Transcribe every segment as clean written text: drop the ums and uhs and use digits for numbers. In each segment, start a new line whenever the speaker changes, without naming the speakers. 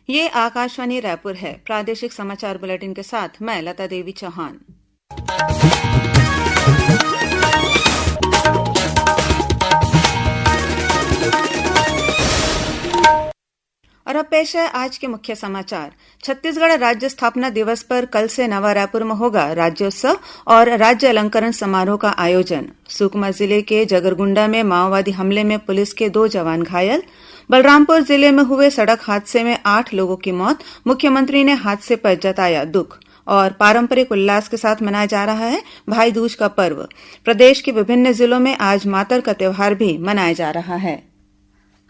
ये आकाशवाणी रायपुर है। प्रादेशिक समाचार बुलेटिन के साथ मैं लता देवी चौहान। और अब पेश है आज के मुख्य समाचार। छत्तीसगढ़ राज्य स्थापना दिवस पर कल से नवा रायपुर में होगा राज्योत्सव और राज्य अलंकरण समारोह का आयोजन। सुकमा जिले के जगरगुंडा में माओवादी हमले में पुलिस के 2 जवान घायल। बलरामपुर जिले में हुए सड़क हादसे में 8 लोगों की मौत। मुख्यमंत्री ने हादसे पर जताया दुख। और पारंपरिक उल्लास के साथ मनाया जा रहा है भाई दूज का पर्व। प्रदेश के विभिन्न जिलों में आज मातर का त्यौहार भी मनाया जा रहा है।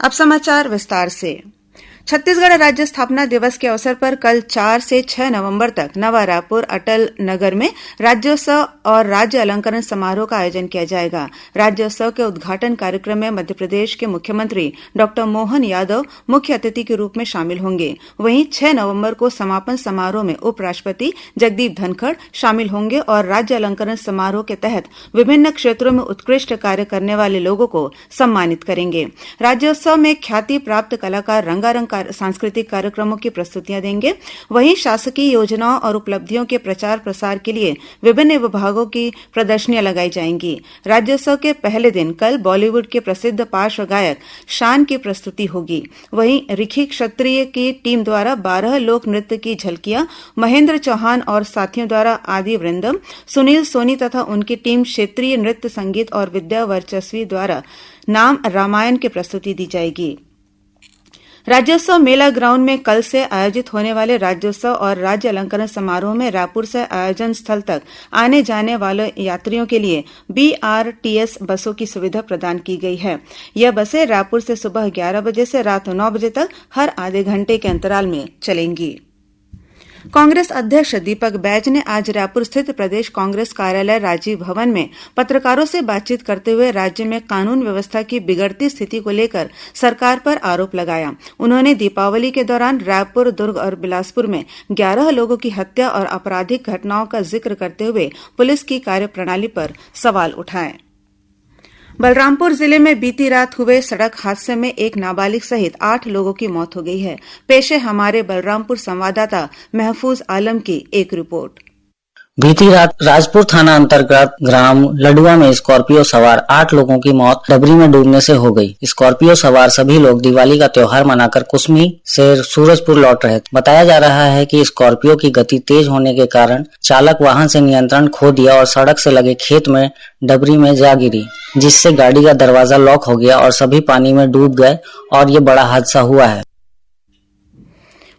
अब समाचार विस्तार से। छत्तीसगढ़ राज्य स्थापना दिवस के अवसर पर कल 4 से 6 नवंबर तक नवा रायपुर अटल नगर में राज्योत्सव और राज्य अलंकरण समारोह का आयोजन किया जाएगा। राज्योत्सव के उद्घाटन कार्यक्रम में मध्यप्रदेश के मुख्यमंत्री डॉक्टर मोहन यादव मुख्य अतिथि के रूप में शामिल होंगे। वहीं 6 नवंबर को समापन समारोह में उपराष्ट्रपति जगदीप धनखड़ शामिल होंगे और राज्य अलंकरण समारोह के तहत विभिन्न क्षेत्रों में उत्कृष्ट कार्य करने वाले लोगों को सम्मानित करेंगे। राज्योत्सव में ख्याति प्राप्त कलाकार रंगारंग सांस्कृतिक कार्यक्रमों की प्रस्तुतियां देंगे। वहीं शासकीय योजनाओं और उपलब्धियों के प्रचार प्रसार के लिए विभिन्न विभागों की प्रदर्शनियां लगाई जाएंगी। राज्योत्सव के पहले दिन कल बॉलीवुड के प्रसिद्ध पार्श्व गायक शान की प्रस्तुति होगी। वहीं रिखी क्षत्रिय की टीम द्वारा 12 लोक नृत्य की झलकियां, महेंद्र चौहान और साथियों द्वारा आदि वृंदम, सुनील सोनी तथा उनकी टीम क्षेत्रीय नृत्य संगीत और विद्या वर्चस्वी द्वारा नाम रामायण की प्रस्तुति दी जाएगी। राज्योत्सव मेला ग्राउंड में कल से आयोजित होने वाले राज्योत्सव और राज्य अलंकरण समारोह में रायपुर से आयोजन स्थल तक आने जाने वाले यात्रियों के लिए BRTS बसों की सुविधा प्रदान की गई है। यह बसें रायपुर से सुबह 11 बजे से रात 9 बजे तक हर आधे घंटे के अंतराल में चलेंगी। कांग्रेस अध्यक्ष दीपक बैज ने आज रायपुर स्थित प्रदेश कांग्रेस कार्यालय राजीव भवन में पत्रकारों से बातचीत करते हुए राज्य में कानून व्यवस्था की बिगड़ती स्थिति को लेकर सरकार पर आरोप लगाया। उन्होंने दीपावली के दौरान रायपुर, दुर्ग और बिलासपुर में 11 लोगों की हत्या और आपराधिक घटनाओं का जिक्र करते हुए पुलिस की कार्यप्रणाली पर सवाल उठाए। बलरामपुर जिले में बीती रात हुए सड़क हादसे में एक नाबालिग सहित 8 लोगों की मौत हो गई है। पेश है हमारे बलरामपुर संवाददाता महफूज आलम की एक रिपोर्ट।
बीती रात राजपुर थाना अंतर्गत ग्राम लडुआ में स्कॉर्पियो सवार 8 लोगों की मौत डबरी में डूबने से हो गई। स्कॉर्पियो सवार सभी लोग दिवाली का त्योहार मनाकर कुसमी से सूरजपुर लौट रहे थे। बताया जा रहा है कि स्कॉर्पियो की गति तेज होने के कारण चालक वाहन से नियंत्रण खो दिया और सड़क से लगे खेत में डबरी में जा गिरी, जिससे गाड़ी का दरवाजा लॉक हो गया और सभी पानी में डूब गए और ये बड़ा हादसा हुआ है।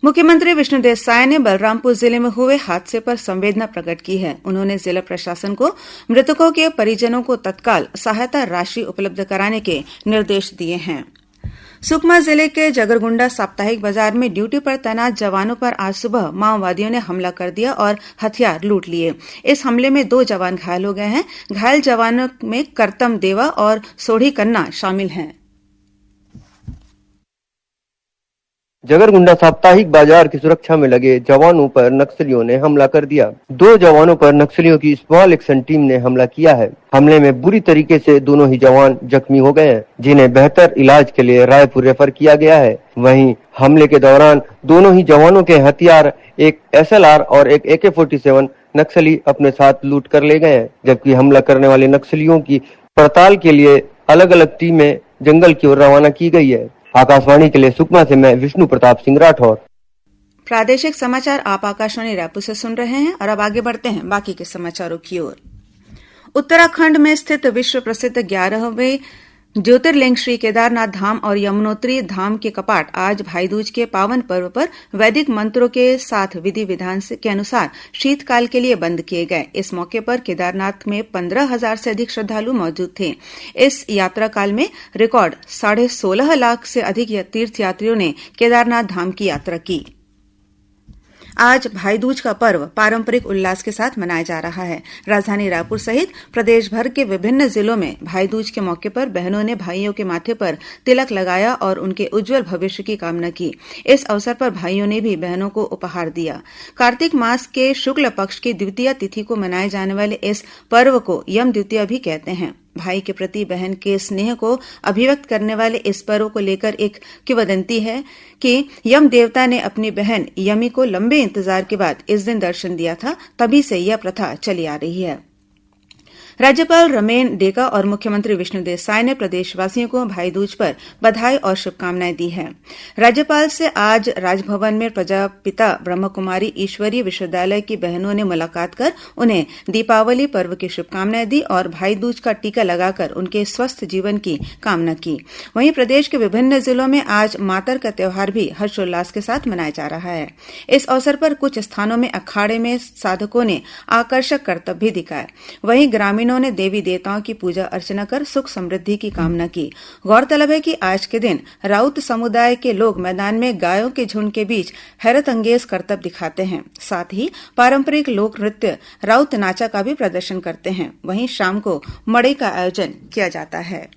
मुख्यमंत्री विष्णुदेव साय ने बलरामपुर जिले में हुए हादसे पर संवेदना प्रकट की है। उन्होंने जिला प्रशासन को मृतकों के परिजनों को तत्काल सहायता राशि उपलब्ध कराने के निर्देश दिए हैं। सुकमा जिले के जगरगुंडा साप्ताहिक बाजार में ड्यूटी पर तैनात जवानों पर आज सुबह माओवादियों ने हमला कर दिया और हथियार लूट लिए। इस हमले में 2 जवान घायल हो गए हैं। घायल जवानों में करतम देवा और सोढ़ी कन्ना शामिल हैं।
जगरगुंडा साप्ताहिक बाजार की सुरक्षा में लगे जवानों पर नक्सलियों ने हमला कर दिया। 2 जवानों पर नक्सलियों की स्मॉल एक्शन टीम ने हमला किया है। हमले में बुरी तरीके से दोनों ही जवान जख्मी हो गए हैं, जिन्हें बेहतर इलाज के लिए रायपुर रेफर किया गया है। वहीं हमले के दौरान दोनों ही जवानों के हथियार एक SLR और एक AK-47 नक्सली अपने साथ लूट कर ले गए हैं, जबकि हमला करने वाले नक्सलियों की पड़ताल के लिए अलग अलग टीमें जंगल की ओर रवाना की गई है। आकाशवाणी के लिए सुकमा से मैं विष्णु प्रताप सिंह राठौर।
प्रादेशिक समाचार आप आकाशवाणी रायपुर से सुन रहे हैं और अब आगे बढ़ते हैं बाकी के समाचारों की ओर। उत्तराखंड में स्थित विश्व प्रसिद्ध 11वें ज्योतिर्लिंग श्री केदारनाथ धाम और यमुनोत्री धाम के कपाट आज भाईदूज के पावन पर्व पर वैदिक मंत्रों के साथ विधि विधान के अनुसार शीतकाल के लिए बंद किए गए। इस मौके पर केदारनाथ में 15,000 से अधिक श्रद्धालु मौजूद थे। इस यात्रा काल में रिकॉर्ड 16.5 लाख से अधिक तीर्थयात्रियों ने केदारनाथ धाम की यात्रा की। आज भाईदूज का पर्व पारंपरिक उल्लास के साथ मनाया जा रहा है। राजधानी रायपुर सहित प्रदेश भर के विभिन्न जिलों में भाईदूज के मौके पर बहनों ने भाइयों के माथे पर तिलक लगाया और उनके उज्जवल भविष्य की कामना की। इस अवसर पर भाइयों ने भी बहनों को उपहार दिया। कार्तिक मास के शुक्ल पक्ष की द्वितीया तिथि को मनाए जाने वाले इस पर्व को यम द्वितीया भी कहते हैं। भाई के प्रति बहन के स्नेह को अभिव्यक्त करने वाले इस पर्व को लेकर एक किंवदंती है कि यम देवता ने अपनी बहन यमी को लंबे इंतजार के बाद इस दिन दर्शन दिया था, तभी से यह प्रथा चली आ रही है। राज्यपाल रमेन डेका और मुख्यमंत्री विष्णुदेव साय ने प्रदेशवासियों को भाई दूज पर बधाई और शुभकामनाएं दी हैं। राज्यपाल से आज राजभवन में प्रजापिता ब्रह्मकुमारी ईश्वरीय विश्वविद्यालय की बहनों ने मुलाकात कर उन्हें दीपावली पर्व की शुभकामनाएं दी और भाई दूज का टीका लगाकर उनके स्वस्थ जीवन की कामना की। वहीं प्रदेश के विभिन्न जिलों में आज मातर का त्यौहार भी हर्षोल्लास के साथ मनाया जा रहा है। इस अवसर पर कुछ स्थानों में अखाड़े में साधकों ने आकर्षक करतब भी दिखाए। वहीं ग्रामीणों ने देवी देवताओं की पूजा अर्चना कर सुख समृद्धि की कामना की। गौरतलब है कि आज के दिन राउत समुदाय के लोग मैदान में गायों के झुंड के बीच हैरत अंगेज करतब दिखाते हैं। साथ ही पारंपरिक लोक नृत्य राउत नाचा का भी प्रदर्शन करते हैं। वहीं शाम को मड़ई का आयोजन किया जाता है।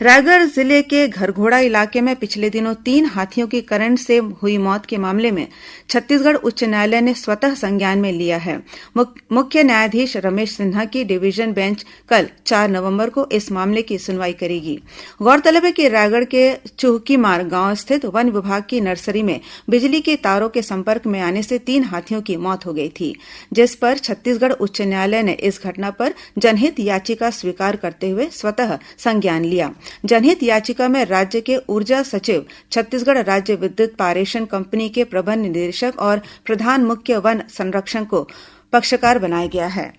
रायगढ़ जिले के घरघोड़ा इलाके में पिछले दिनों 3 हाथियों की करंट से हुई मौत के मामले में छत्तीसगढ़ उच्च न्यायालय ने स्वतः संज्ञान में लिया है। मुख्य न्यायाधीश रमेश सिन्हा की डिवीजन बेंच कल 4 नवंबर को इस मामले की सुनवाई करेगी। गौरतलब है कि रायगढ़ के चुहकीमार गांव स्थित वन विभाग की नर्सरी में बिजली के तारों के संपर्क में आने से 3 हाथियों की मौत हो गई थी, जिस पर छत्तीसगढ़ उच्च न्यायालय ने इस घटना पर जनहित याचिका स्वीकार करते हुए स्वतः संज्ञान लिया। जनहित याचिका में राज्य के ऊर्जा सचिव, छत्तीसगढ़ राज्य विद्युत पारेषण कंपनी के प्रबंध निदेशक और प्रधान मुख्य वन संरक्षक को पक्षकार बनाया गया है।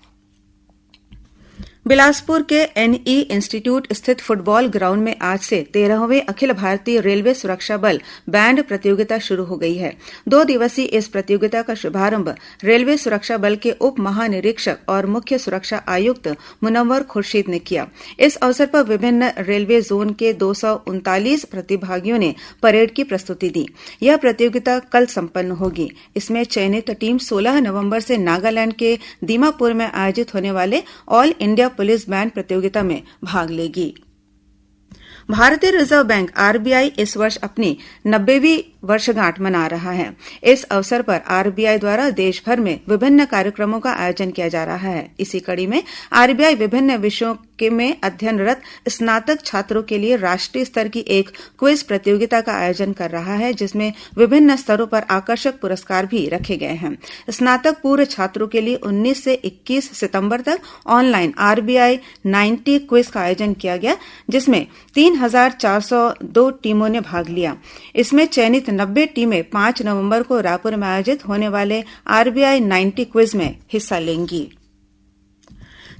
बिलासपुर के एनई इंस्टीट्यूट स्थित फुटबॉल ग्राउंड में आज से 13वें अखिल भारतीय रेलवे सुरक्षा बल बैंड प्रतियोगिता शुरू हो गई है। 2 दिवसीय इस प्रतियोगिता का शुभारंभ रेलवे सुरक्षा बल के उप महानिरीक्षक और मुख्य सुरक्षा आयुक्त मुनव्वर खुर्शीद ने किया। इस अवसर पर विभिन्न रेलवे जोन के 239 प्रतिभागियों ने परेड की प्रस्तुति दी। यह प्रतियोगिता कल संपन्न होगी। इसमें चयनित टीम 16 नवंबर से नागालैंड के दीमापुर में आयोजित होने वाले ऑल इंडिया पुलिस बैंड प्रतियोगिता में भाग लेगी। भारतीय रिजर्व बैंक आरबीआई इस वर्ष अपनी 90वीं वर्षगांठ मना रहा है। इस अवसर पर आरबीआई द्वारा देश भर में विभिन्न कार्यक्रमों का आयोजन किया जा रहा है। इसी कड़ी में आरबीआई विभिन्न विषयों में अध्ययनरत स्नातक छात्रों के लिए राष्ट्रीय स्तर की एक क्विज प्रतियोगिता का आयोजन कर रहा है, जिसमें विभिन्न स्तरों पर आकर्षक पुरस्कार भी रखे गए हैं। स्नातक पूर्व छात्रों के लिए 19 से 21 सितंबर तक ऑनलाइन आरबीआई 90 क्विज का आयोजन किया गया, जिसमें 3,402 टीमों ने भाग लिया। इसमें चयनित 90 टीमें 5 नवंबर को रायपुर में आयोजित होने वाले आरबीआई 90 क्विज में हिस्सा लेंगी।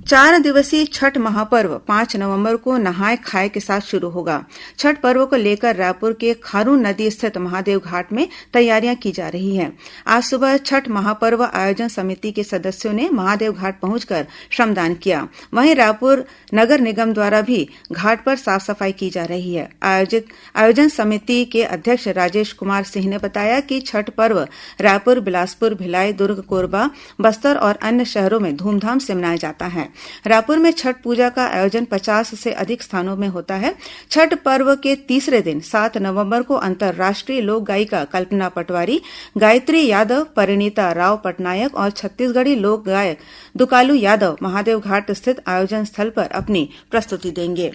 4 दिवसीय छठ महापर्व 5 नवंबर को नहाय खाए के साथ शुरू होगा। छठ पर्व को लेकर रायपुर के खारून नदी स्थित महादेव घाट में तैयारियां की जा रही हैं। आज सुबह छठ महापर्व आयोजन समिति के सदस्यों ने महादेव घाट पहुंचकर श्रमदान किया। वहीं रायपुर नगर निगम द्वारा भी घाट पर साफ सफाई की जा रही है। आयोजन समिति के अध्यक्ष राजेश कुमार सिंह ने बताया कि छठ पर्व रायपुर, बिलासपुर, भिलाई, दुर्ग, कोरबा, बस्तर और अन्य शहरों में धूमधाम से मनाया जाता है। रायपुर में छठ पूजा का आयोजन 50 से अधिक स्थानों में होता है। छठ पर्व के तीसरे दिन 7 नवंबर को अंतर्राष्ट्रीय लोक गायिका कल्पना पटवारी, गायत्री यादव, परिणीता राव पटनायक और छत्तीसगढ़ी लोक गायक दुकालू यादव महादेव घाट स्थित आयोजन स्थल पर अपनी प्रस्तुति देंगे।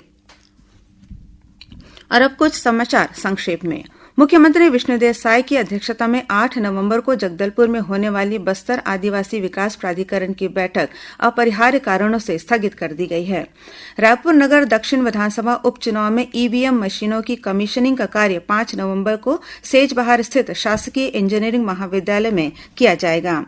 और अब कुछ समाचार संक्षेप में। मुख्यमंत्री विष्णुदेव साय की अध्यक्षता में 8 नवंबर को जगदलपुर में होने वाली बस्तर आदिवासी विकास प्राधिकरण की बैठक अपरिहार्य कारणों से स्थगित कर दी गई है। रायपुर नगर दक्षिण विधानसभा उपचुनाव में ईवीएम मशीनों की कमीशनिंग का कार्य 5 नवंबर को सेजबहार स्थित शासकीय इंजीनियरिंग महाविद्यालय में किया जाएगा।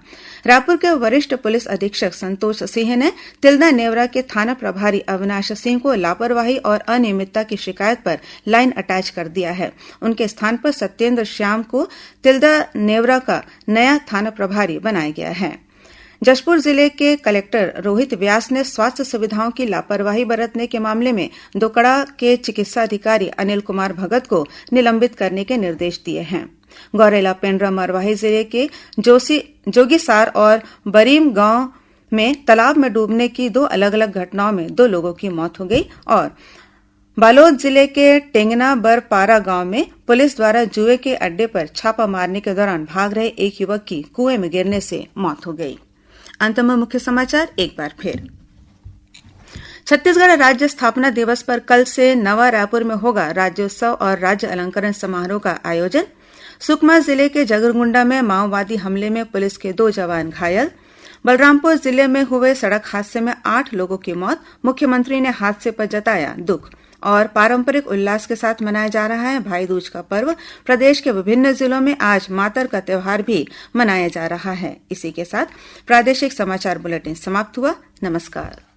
रायपुर के वरिष्ठ पुलिस अधीक्षक संतोष सिंह ने तिल्दा नेवरा के थाना प्रभारी अविनाश सिंह को लापरवाही और अनियमितता की शिकायत पर लाइन अटैच कर दिया है। उनके स्थान पर सत्येंद्र श्याम को तिल्दा नेवरा का नया थाना प्रभारी बनाया गया है। जशपुर जिले के कलेक्टर रोहित व्यास ने स्वास्थ्य सुविधाओं की लापरवाही बरतने के मामले में दोकड़ा के चिकित्सा अधिकारी अनिल कुमार भगत को निलंबित करने के निर्देश दिए हैं। गौरेला पेंड्रा मरवाही जिले के जोगीसार और बरीम गांव में तालाब में डूबने की 2 अलग अलग घटनाओं में 2 लोगों की मौत हो गई और बालोद जिले के टेंगना बरपारा गांव में पुलिस द्वारा जुए के अड्डे पर छापा मारने के दौरान भाग रहे एक युवक की कुएं में गिरने से मौत हो गई। अंत में मुख्य समाचार एक बार फिर। छत्तीसगढ़ राज्य स्थापना दिवस पर कल से नवा रायपुर में होगा राज्योत्सव और राज्य अलंकरण समारोह का आयोजन। सुकमा जिले के जगरगुंडा में माओवादी हमले में पुलिस के 2 जवान घायल। बलरामपुर जिले में हुए सड़क हादसे में 8 लोगों की मौत। मुख्यमंत्री ने हादसे पर जताया दुख। और पारंपरिक उल्लास के साथ मनाया जा रहा है भाई दूज का पर्व। प्रदेश के विभिन्न जिलों में आज मातर का त्यौहार भी मनाया जा रहा है। इसी के साथ प्रादेशिक समाचार बुलेटिन समाप्त हुआ। नमस्कार।